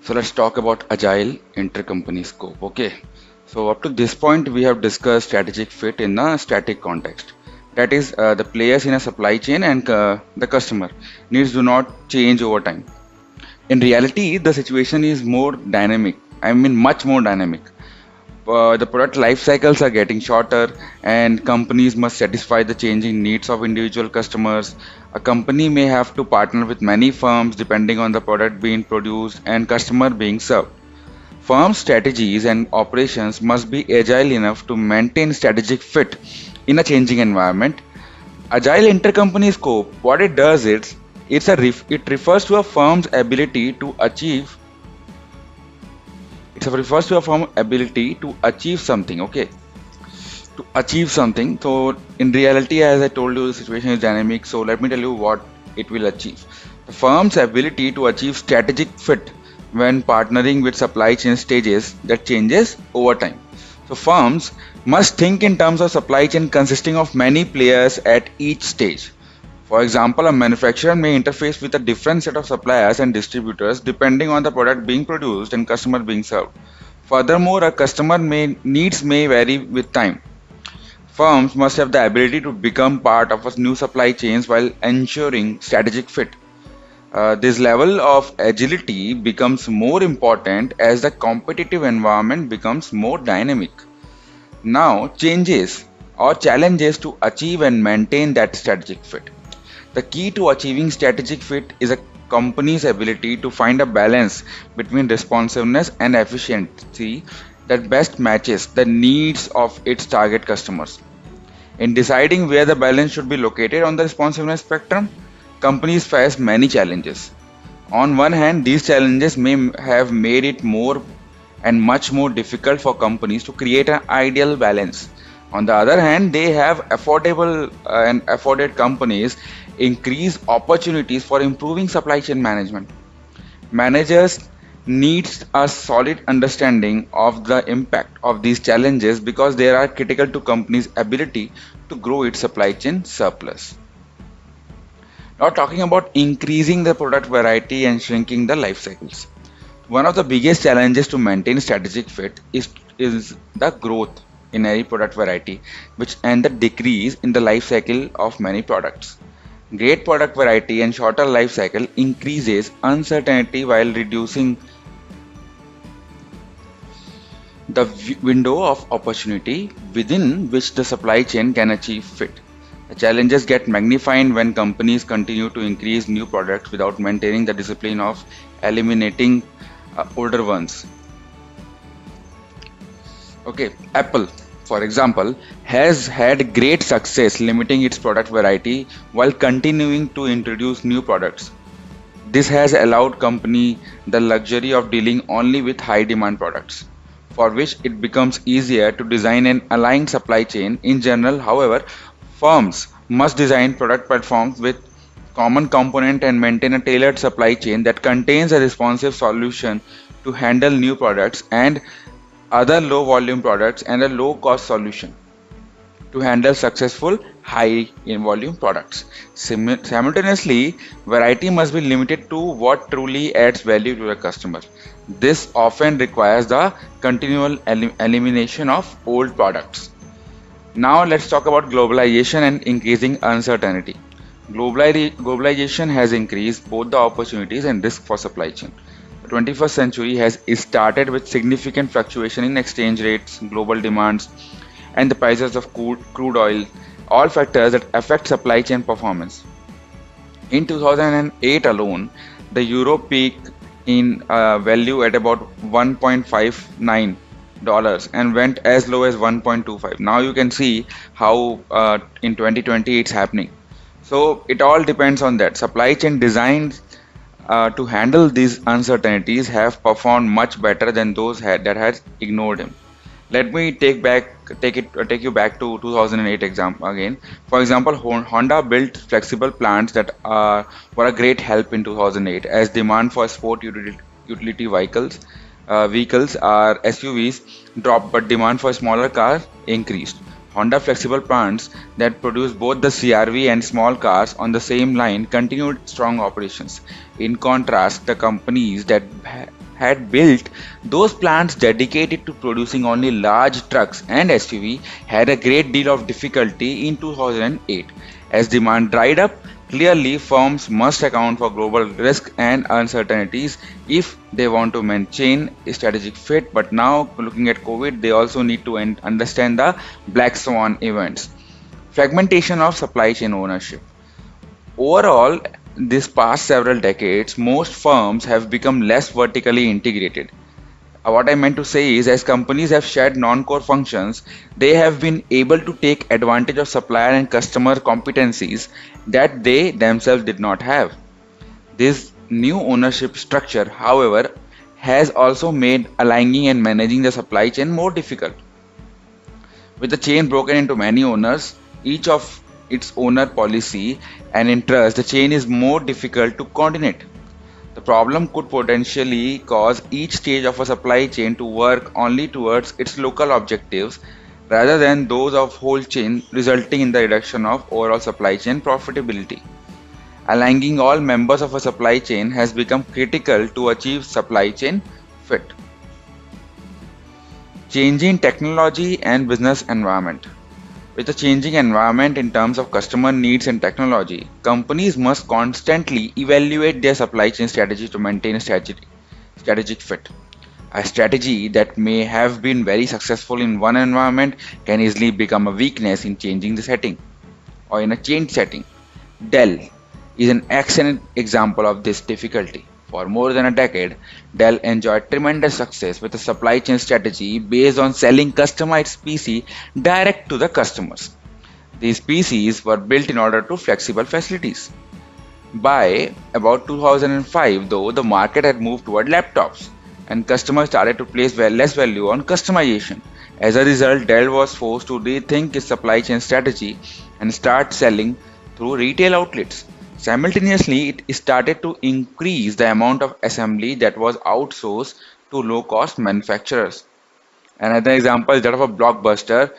So let's talk about agile intercompany scope. Okay. So up to this point, we have discussed strategic fit in a static context. That is, the players in a supply chain and the customer needs do not change over time. In reality, the situation is more dynamic. I mean, much more dynamic. The product life cycles are getting shorter, and companies must satisfy the changing needs of individual customers. A company may have to partner with many firms depending on the product being produced and customer being served. Firm strategies and operations must be agile enough to maintain strategic fit in a changing environment. Agile intercompany scope, what it does is it refers to a firm's ability to achieve it refers to a firm ability to achieve something. Okay, to achieve something. So in reality, as I told you, the situation is dynamic. So let me tell you what it will achieve. The firm's ability to achieve strategic fit when partnering with supply chain stages that changes over time. So firms must think in terms of supply chain consisting of many players at each stage. For example, a manufacturer may interface with a different set of suppliers and distributors depending on the product being produced and customer being served. Furthermore, a customer needs may vary with time. Firms must have the ability to become part of a new supply chains while ensuring strategic fit. This level of agility becomes more important as the competitive environment becomes more dynamic. Now, changes or challenges to achieve and maintain that strategic fit. The key to achieving strategic fit is a company's ability to find a balance between responsiveness and efficiency that best matches the needs of its target customers. In deciding where the balance should be located on the responsiveness spectrum, companies face many challenges. On one hand, these challenges may have made it more and much more difficult for companies to create an ideal balance. On the other hand, they have affordable and afforded companies increase opportunities for improving supply chain management. Managers need a solid understanding of the impact of these challenges because they are critical to companies' ability to grow its supply chain surplus. Now talking about increasing the product variety and shrinking the life cycles. One of the biggest challenges to maintain strategic fit is the growth in any product variety, which and the decrease in the life cycle of many products. Great product variety and shorter life cycle increases uncertainty while reducing the window of opportunity within which the supply chain can achieve fit. The challenges get magnified when companies continue to increase new products without maintaining the discipline of eliminating older ones. Okay, Apple, for example, has had great success limiting its product variety while continuing to introduce new products. This has allowed company the luxury of dealing only with high demand products, for which it becomes easier to design an aligned supply chain. In general, however, firms must design product platforms with common component and maintain a tailored supply chain that contains a responsive solution to handle new products and other low volume products and a low cost solution to handle successful high in volume products. Simultaneously, variety must be limited to what truly adds value to the customer. This often requires the continual elimination of old products. Now let's talk about globalization and increasing uncertainty. Globalization has increased both the opportunities and risk for supply chain. The 21st century has started with significant fluctuation in exchange rates, global demands, and the prices of crude oil, all factors that affect supply chain performance. In 2008 alone, the euro peaked in value at about 1.59 dollars and went as low as 1.25. Now you can see how in 2020 it's happening. So it all depends on that. Supply chain designs to handle these uncertainties have performed much better than those that had ignored him. Let me take you back to 2008 example again. For example, Honda built flexible plants that were a great help in 2008 as demand for sport utility vehicles or SUVs dropped, but demand for smaller cars increased. Honda flexible plants that produce both the CRV and small cars on the same line continued strong operations. In contrast, the companies that had built those plants dedicated to producing only large trucks and SUV had a great deal of difficulty in 2008. As demand dried up, clearly firms must account for global risk and uncertainties if they want to maintain a strategic fit. But now, looking at COVID, they also need to understand the black swan events. Fragmentation of supply chain ownership. Overall, this past several decades, most firms have become less vertically integrated. What I meant to say is, as companies have shed non core functions, they have been able to take advantage of supplier and customer competencies that they themselves did not have. This new ownership structure, however, has also made aligning and managing the supply chain more difficult. With the chain broken into many owners, each of its owner policy and interest, the chain is more difficult to coordinate. The problem could potentially cause each stage of a supply chain to work only towards its local objectives rather than those of whole chain, resulting in the reduction of overall supply chain profitability. Aligning all members of a supply chain has become critical to achieve supply chain fit. Changing technology and business environment. With the changing environment in terms of customer needs and technology, companies must constantly evaluate their supply chain strategy to maintain a strategic fit. A strategy that may have been very successful in one environment can easily become a weakness in changing the setting or in a changed setting. Dell is an excellent example of this difficulty. For more than a decade, Dell enjoyed tremendous success with a supply chain strategy based on selling customized PC direct to the customers. These PCs were built in order to flexible facilities. By about 2005, though, the market had moved toward laptops and customers started to place less value on customization. As a result, Dell was forced to rethink its supply chain strategy and start selling through retail outlets. Simultaneously, it started to increase the amount of assembly that was outsourced to low cost manufacturers. Another example is that of a Blockbuster.